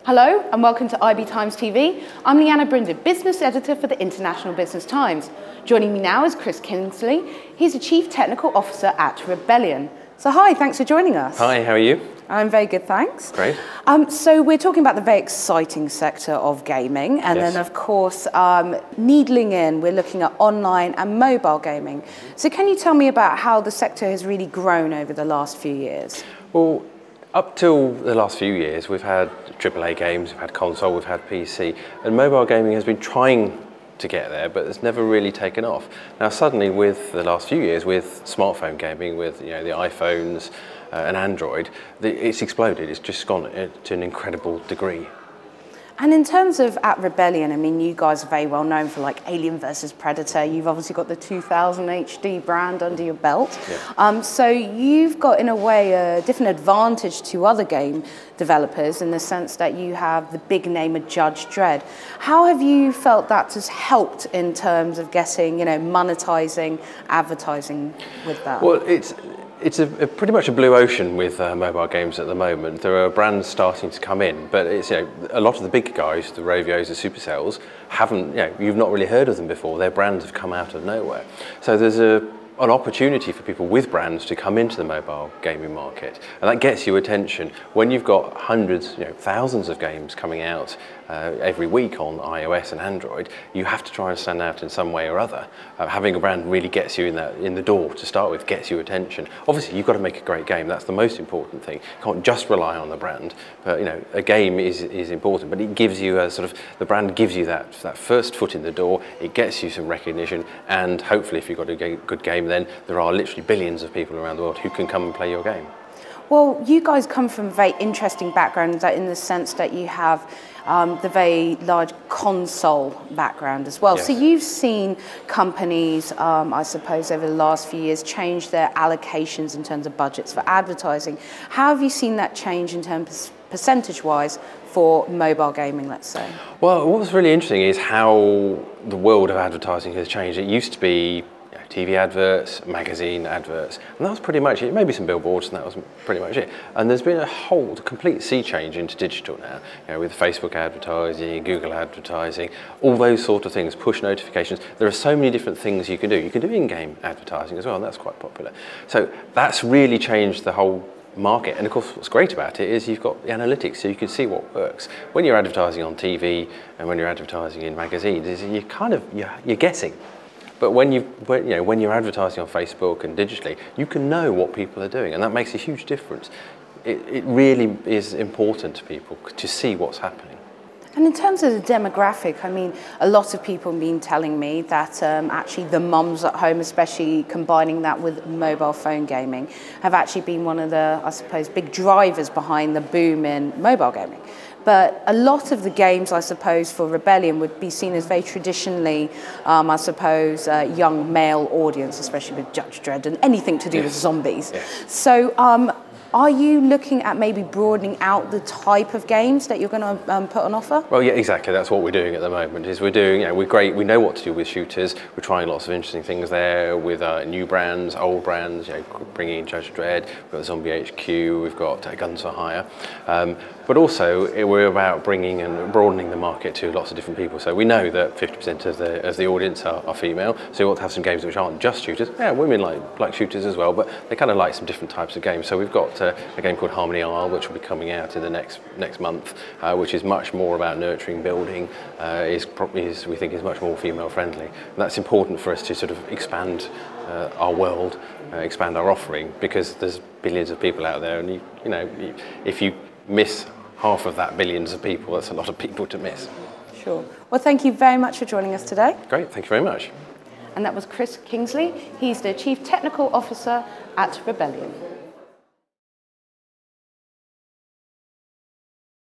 Hello and welcome to IBTimes TV. I'm Leanna Brinder, Business Editor for the International Business Times. Joining me now is Chris Kingsley. He's the Chief Technical Officer at Rebellion. So hi, thanks for joining us. Hi, how are you? I'm very good, thanks. Great. So we're talking about the very exciting sector of gaming, and then of course, needling in, we're looking at online and mobile gaming. So can you tell me about how the sector has really grown over the last few years? Well, up till the last few years, we've had AAA games, we've had console, we've had PC, and mobile gaming has been trying to get there, but it's never really taken off. Now suddenly, with the last few years, with smartphone gaming, with the iPhones and Android, it's exploded. It's just gone to an incredible degree. And in terms of at Rebellion, I mean, you guys are very well known for like Alien vs Predator. You've obviously got the 2000 HD brand under your belt. Yeah. So you've got, in a way, a different advantage to other game developers in the sense that you have the big name of Judge Dredd. How have you felt that has helped in terms of getting, monetizing, advertising with that? Well, it's pretty much a blue ocean with mobile games at the moment. There are brands starting to come in, but it's a lot of the big guys, the Rovios, the Supercells, haven't you've not really heard of them before. Their brands have come out of nowhere. So there's an opportunity for people with brands to come into the mobile gaming market, and that gets you attention. When you've got hundreds, thousands of games coming out every week on iOS and Android, you have to try and stand out in some way or other. Having a brand really gets you in the door to start with, gets you attention. Obviously, you've got to make a great game. That's the most important thing. You can't just rely on the brand. But a game is important, but it gives you the brand gives you that first foot in the door. It gets you some recognition, and hopefully, if you've got a good game, then there are literally billions of people around the world who can come and play your game. Well, you guys come from very interesting backgrounds in the sense that you have the very large console background as well. Yes. So you've seen companies, I suppose, over the last few years change their allocations in terms of budgets for advertising. How have you seen that change in terms percentage-wise for mobile gaming, let's say? Well, what was really interesting is how the world of advertising has changed. It used to be TV adverts, magazine adverts, and that was pretty much it. Maybe some billboards, and that was pretty much it. And there's been a complete sea change into digital now, with Facebook advertising, Google advertising, all those sort of things, push notifications. There are so many different things you can do. You can do in-game advertising as well, and that's quite popular. So that's really changed the whole market. And of course, what's great about it is you've got the analytics, so you can see what works. When you're advertising on TV and when you're advertising in magazines, you're guessing. But when you're advertising on Facebook and digitally, you can know what people are doing, and that makes a huge difference. It really is important to people to see what's happening. And in terms of the demographic, I mean, a lot of people have been telling me that actually the mums at home, especially combining that with mobile phone gaming, have actually been one of the, I suppose, big drivers behind the boom in mobile gaming. But a lot of the games, I suppose, for Rebellion would be seen as very traditionally, I suppose, young male audience, especially with Judge Dredd and anything to do with zombies. Yes. So are you looking at maybe broadening out the type of games that you're going to put on offer? Well, yeah, exactly. That's what we're doing at the moment. Is we're doing, we're great. We know what to do with shooters. We're trying lots of interesting things there with new brands, old brands. Bringing in Judge Dredd. We've got Zombie HQ. We've got Guns for Hire. But also, we're about bringing and broadening the market to lots of different people. So we know that 50% of the audience are female. So we want to have some games which aren't just shooters. Yeah, women like shooters as well, but they kind of like some different types of games. So we've got a game called Harmony Isle, which will be coming out in the next month, which is much more about nurturing, building. We think is much more female friendly. And that's important for us to sort of expand our world, expand our offering, because there's billions of people out there, and if you miss half of that billions of people, that's a lot of people to miss. Sure. Well, thank you very much for joining us today. Great, thank you very much. And that was Chris Kingsley. He's the Chief Technical Officer at Rebellion.